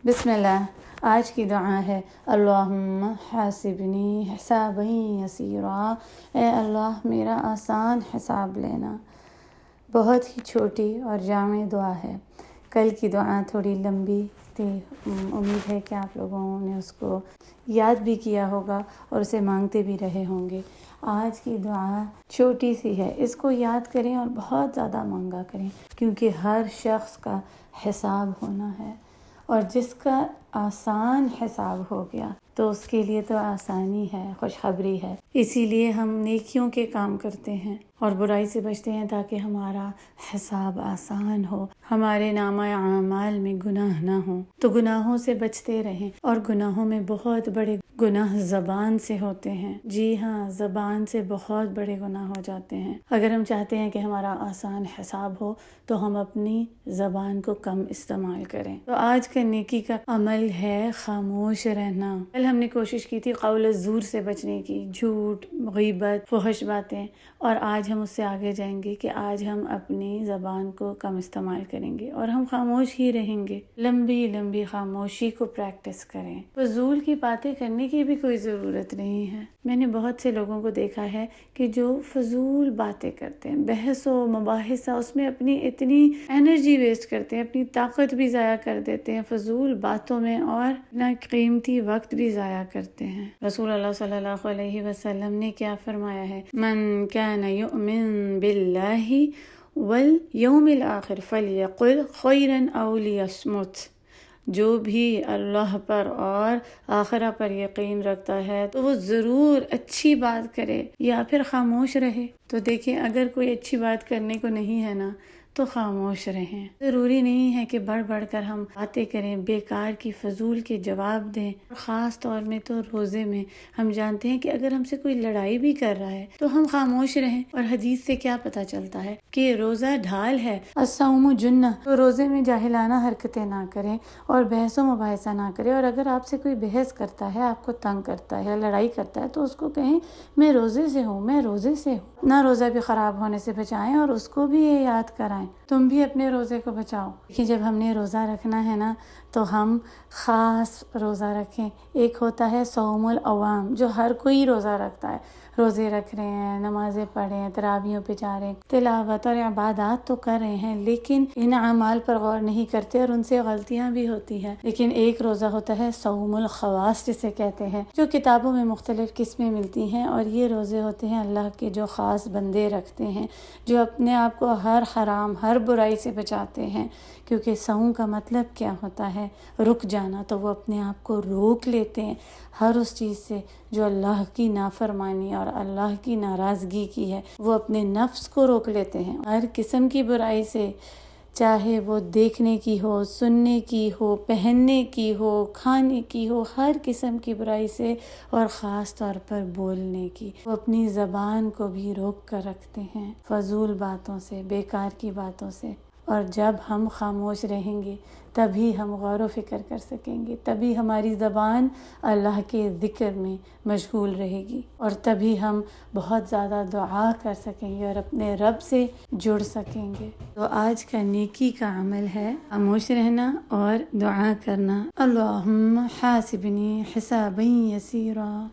بسم اللہ۔ آج کی دعا ہے اللہم حاسبنی حسابا یسیرا، اے اللہ میرا آسان حساب لینا۔ بہت ہی چھوٹی اور جامع دعا ہے۔ کل کی دعا تھوڑی لمبی تھی، امید ہے کہ آپ لوگوں نے اس کو یاد بھی کیا ہوگا اور اسے مانگتے بھی رہے ہوں گے۔ آج کی دعا چھوٹی سی ہے، اس کو یاد کریں اور بہت زیادہ مانگا کریں، کیونکہ ہر شخص کا حساب ہونا ہے، اور جس کا آسان حساب ہو گیا تو اس کے لیے تو آسانی ہے، خوشخبری ہے۔ اسی لیے ہم نیکیوں کے کام کرتے ہیں اور برائی سے بچتے ہیں تاکہ ہمارا حساب آسان ہو، ہمارے نامہ اعمال میں گناہ نہ ہوں۔ تو گناہوں سے بچتے رہیں، اور گناہوں میں بہت بڑے گناہ زبان سے ہوتے ہیں۔ جی ہاں، زبان سے بہت بڑے گناہ ہو جاتے ہیں۔ اگر ہم چاہتے ہیں کہ ہمارا آسان حساب ہو تو ہم اپنی زبان کو کم استعمال کریں۔ تو آج کا نیکی کا عمل ہے خاموش رہنا۔ کل ہم نے کوشش کی تھی قول الزور سے بچنے کی، جھوٹ، غیبت، فحش باتیں، اور آج ہم اس سے آگے جائیں گے کہ آج ہم اپنی زبان کو کم استعمال کریں گے اور ہم خاموش ہی رہیں گے۔ لمبی لمبی خاموشی کو پریکٹس کریں۔ فضول کی باتیں کرنے کی بھی کوئی ضرورت نہیں ہے۔ میں نے بہت سے لوگوں کو دیکھا ہے کہ جو فضول باتیں کرتے ہیں، بحث و مباحثہ، اس میں اپنی اتنی انرجی ویسٹ کرتے ہیں، اپنی طاقت بھی ضائع کر دیتے ہیں فضول باتوں میں، اور اپنا قیمتی وقت بھی ضائع کرتے ہیں۔ رسول اللہ صلی اللہ علیہ وسلم نے کیا فرمایا ہے؟ من کان یؤمن باللہ والیوم الآخر فلیقل خیرا او لیصمت۔ جو بھی اللہ پر اور آخرہ پر یقین رکھتا ہے تو وہ ضرور اچھی بات کرے یا پھر خاموش رہے۔ تو دیکھیں، اگر کوئی اچھی بات کرنے کو نہیں ہے نا تو خاموش رہیں۔ ضروری نہیں ہے کہ بڑھ بڑھ کر ہم باتیں کریں، بیکار کی فضول کے جواب دیں۔ خاص طور میں تو روزے میں ہم جانتے ہیں کہ اگر ہم سے کوئی لڑائی بھی کر رہا ہے تو ہم خاموش رہیں۔ اور حدیث سے کیا پتہ چلتا ہے کہ روزہ ڈھال ہے، الصوم جنہ۔ تو روزے میں جاہلانہ حرکتیں نہ کریں اور بحث و مباحثہ نہ کریں، اور اگر آپ سے کوئی بحث کرتا ہے، آپ کو تنگ کرتا ہے، لڑائی کرتا ہے، تو اس کو کہیں میں روزے سے ہوں، میں روزے سے ہوں۔ نہ روزہ بھی خراب ہونے سے بچائیں اور اس کو بھی یہ یاد کرائیں تم بھی اپنے روزے کو بچاؤ۔ کہ جب ہم نے روزہ رکھنا ہے نا تو ہم خاص روزہ رکھیں۔ ایک ہوتا ہے صوم العوام، جو ہر کوئی روزہ رکھتا ہے، روزے رکھ رہے ہیں، نمازیں پڑھ رہے ہیں، تراویحوں پہ جا رہے ہیں، تلاوت اور عبادات تو کر رہے ہیں، لیکن ان اعمال پر غور نہیں کرتے اور ان سے غلطیاں بھی ہوتی ہیں۔ لیکن ایک روزہ ہوتا ہے صوم الخواص جسے کہتے ہیں، جو کتابوں میں مختلف قسمیں ملتی ہیں، اور یہ روزے ہوتے ہیں اللہ کے جو خاص بندے رکھتے ہیں، جو اپنے آپ کو ہر حرام، ہر برائی سے بچاتے ہیں۔ کیونکہ صوم کا مطلب کیا ہوتا ہے؟ رک جانا۔ تو وہ اپنے آپ کو روک لیتے ہیں ہر اس چیز سے جو اللہ کی نافرمانی اور اللہ کی ناراضگی کی ہے۔ وہ اپنے نفس کو روک لیتے ہیں ہر قسم کی برائی سے، چاہے وہ دیکھنے کی ہو، سننے کی ہو، پہننے کی ہو، کھانے کی ہو، ہر قسم کی برائی سے، اور خاص طور پر بولنے کی۔ وہ اپنی زبان کو بھی روک کر رکھتے ہیں فضول باتوں سے، بیکار کی باتوں سے۔ اور جب ہم خاموش رہیں گے تبھی ہم غور و فکر کر سکیں گے، تبھی ہماری زبان اللہ کے ذکر میں مشغول رہے گی، اور تبھی ہم بہت زیادہ دعا کر سکیں گے اور اپنے رب سے جڑ سکیں گے۔ تو آج کا نیکی کا عمل ہے خاموش رہنا اور دعا کرنا، اللہم حاسبنی حسابا یسیرا۔